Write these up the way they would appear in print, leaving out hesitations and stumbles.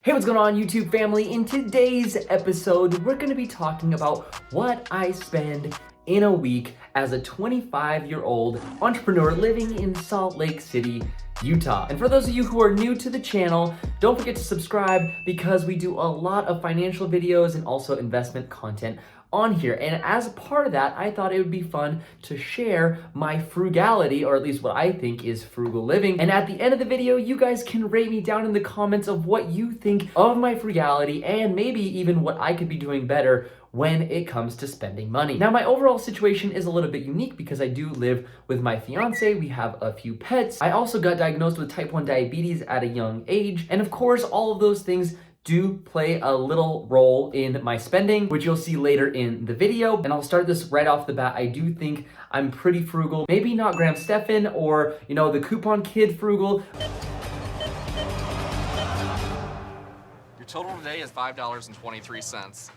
Hey, what's going on, YouTube family? In today's episode, we're going to be talking about what I spend in a week as a 25-year-old entrepreneur living in Salt Lake City, Utah. And for those of you who are new to the channel, don't forget to subscribe because we do a lot of financial videos and also investment content on here. And as a part of that, I thought it would be fun to share my frugality, or at least what I think is frugal living. And at the end of the video, you guys can rate me down in the comments of what you think of my frugality and maybe even what I could be doing better when it comes to spending money. Now, my overall situation is a little bit unique because I do live with my fiance. We have a few pets. I also got diagnosed with type 1 diabetes at a young age. And of course, all of those things do play a little role in my spending, which you'll see later in the video. And I'll start this right off the bat. I do think I'm pretty frugal. Maybe not Graham Stephan or, the coupon kid frugal. Your total today is $5.23.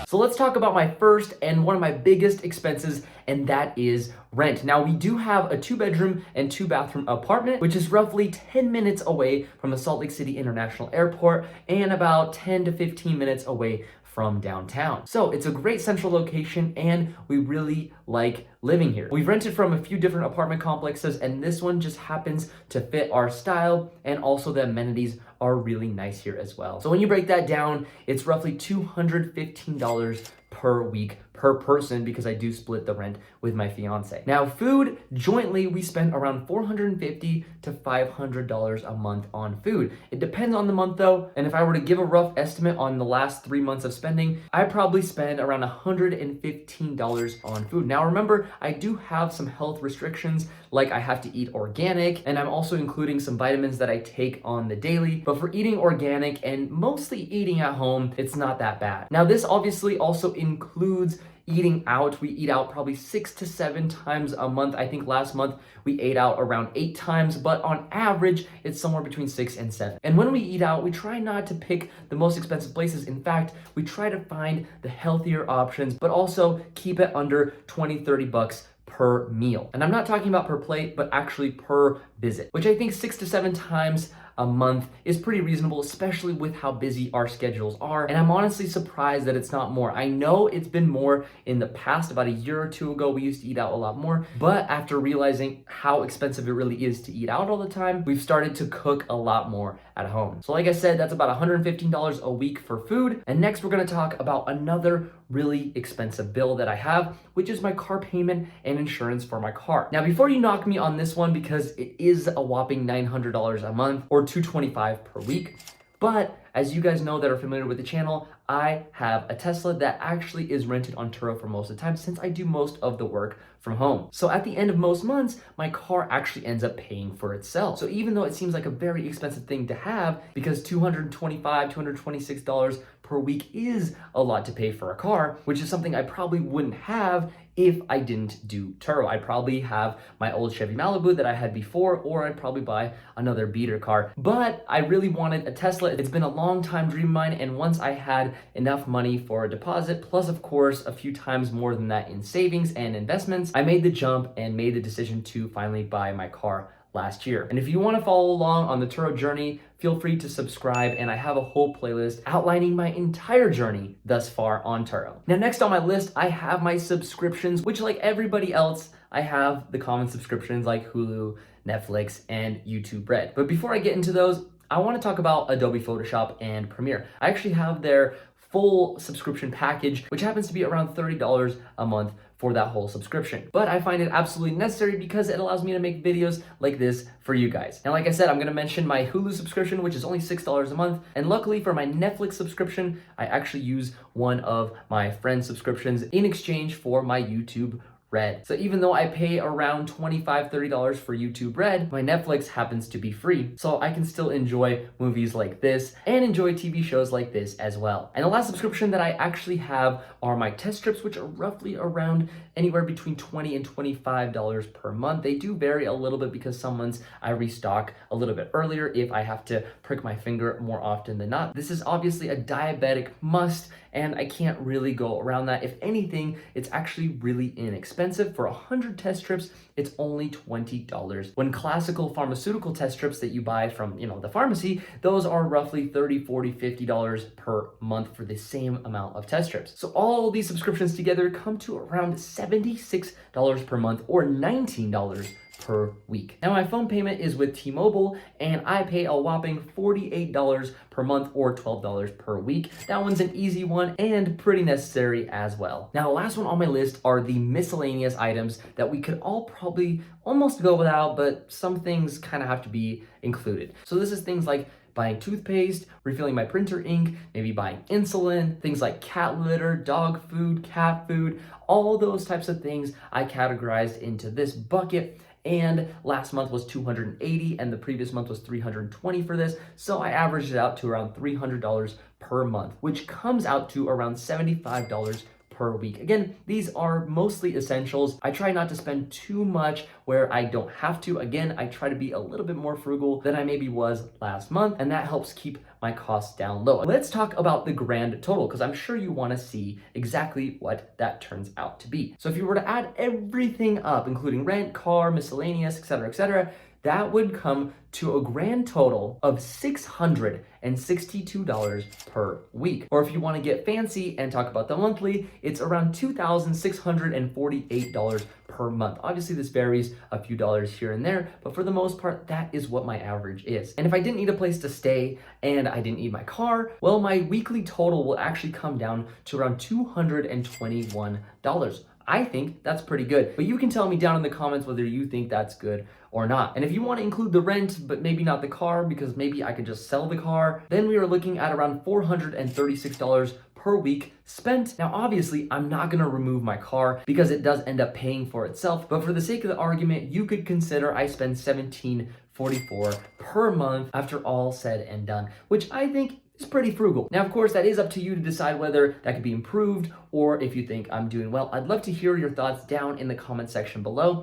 So let's talk about my first and one of my biggest expenses, and that is rent. Now, we do have a 2-bedroom and 2-bathroom apartment, which is roughly 10 minutes away from the Salt Lake City International Airport and about 10 to 15 minutes away from downtown. So it's a great central location and we really like living here. We've rented from a few different apartment complexes and this one just happens to fit our style, and also the amenities are really nice here as well. So when you break that down, it's roughly $215 per week per person because I do split the rent with my fiance. Now, food, jointly, we spend around $450 to $500 a month on food. It depends on the month though, and if I were to give a rough estimate on the last 3 months of spending, I probably spend around $115 on food. Now remember, I do have some health restrictions, like I have to eat organic, and I'm also including some vitamins that I take on the daily, but for eating organic and mostly eating at home, it's not that bad. Now this obviously also includes eating out. We eat out probably 6 to 7 times a month. I think last month we ate out around 8 times, but on average, it's somewhere between 6 and 7. And when we eat out, we try not to pick the most expensive places. In fact, we try to find the healthier options, but also keep it under 20, 30 bucks per meal. And I'm not talking about per plate, but actually per visit, which I think 6 to 7 times a month is pretty reasonable, especially with how busy our schedules are. And I'm honestly surprised that it's not more. I know it's been more in the past. About a year or two ago, we used to eat out a lot more, but after realizing how expensive it really is to eat out all the time, we've started to cook a lot more at home. So like I said, that's about $115 a week for food. And next we're gonna talk about another really expensive bill that I have, which is my car payment and insurance for my car. Now, before you knock me on this one, because it is a whopping $900 a month or $225 per week, but as you guys know that are familiar with the channel, I have a Tesla that actually is rented on Turo for most of the time since I do most of the work from home. So at the end of most months, my car actually ends up paying for itself. So even though it seems like a very expensive thing to have, because $225, $226 per week is a lot to pay for a car, which is something I probably wouldn't have if I didn't do Turo. I'd probably have my old Chevy Malibu that I had before, or I'd probably buy another beater car. But I really wanted a Tesla. It's been a long time dream of mine, and once I had enough money for a deposit, plus of course a few times more than that in savings and investments, I made the jump and made the decision to finally buy my car last year. And if you want to follow along on the Turo journey, feel free to subscribe, and I have a whole playlist outlining my entire journey thus far on Turo. Now, next on my list, I have my subscriptions, which like everybody else, I have the common subscriptions like Hulu, Netflix, and YouTube Red. But before I get into those, I want to talk about Adobe Photoshop and Premiere. I actually have their full subscription package, which happens to be around $30 a month for that whole subscription. But I find it absolutely necessary because it allows me to make videos like this for you guys. And like I said, I'm gonna mention my Hulu subscription, which is only $6 a month. And luckily for my Netflix subscription, I actually use one of my friend's subscriptions in exchange for my YouTube Red. So even though I pay around $25, $30 for YouTube Red, my Netflix happens to be free. So I can still enjoy movies like this and enjoy TV shows like this as well. And the last subscription that I actually have are my test strips, which are roughly around anywhere between $20 and $25 per month. They do vary a little bit because some months I restock a little bit earlier if I have to prick my finger more often than not. This is obviously a diabetic must, and I can't really go around that. If anything, it's actually really inexpensive. expensive. For 100 test strips, it's only $20. When classical pharmaceutical test strips that you buy from, the pharmacy, those are roughly $30, $40, $50 per month for the same amount of test strips. So all these subscriptions together come to around $76 per month or $19 per week. Now my phone payment is with T-Mobile and I pay a whopping $48 per month or $12 per week. That one's an easy one and pretty necessary as well. Now the last one on my list are the miscellaneous items that we could all probably almost go without, but some things kind of have to be included. So this is things like buying toothpaste, refilling my printer ink, maybe buying insulin, things like cat litter, dog food, cat food, all those types of things I categorized into this bucket. And last month was $280 and the previous month was $320 for this. So I averaged it out to around $300 per month, which comes out to around $75 per week. Again, these are mostly essentials. I try not to spend too much where I don't have to. Again, I try to be a little bit more frugal than I maybe was last month, and that helps keep my costs down low. Let's talk about the grand total, because I'm sure you want to see exactly what that turns out to be. So if you were to add everything up, including rent, car, miscellaneous, etc., that would come to a grand total of $662 per week. Or if you want to get fancy and talk about the monthly, it's around $2,648 per month. Obviously, this varies a few dollars here and there, but for the most part, that is what my average is. And if I didn't need a place to stay and I didn't need my car, well, my weekly total will actually come down to around $221. I think that's pretty good, but you can tell me down in the comments whether you think that's good or not. And if you want to include the rent, but maybe not the car, because maybe I could just sell the car, then we are looking at around $436 per week spent. Now, obviously, I'm not going to remove my car because it does end up paying for itself, but for the sake of the argument, you could consider I spend $1,744 per month after all said and done, which I think is pretty frugal. Now, of course, that is up to you to decide whether that could be improved or if you think I'm doing well. I'd love to hear your thoughts down in the comment section below.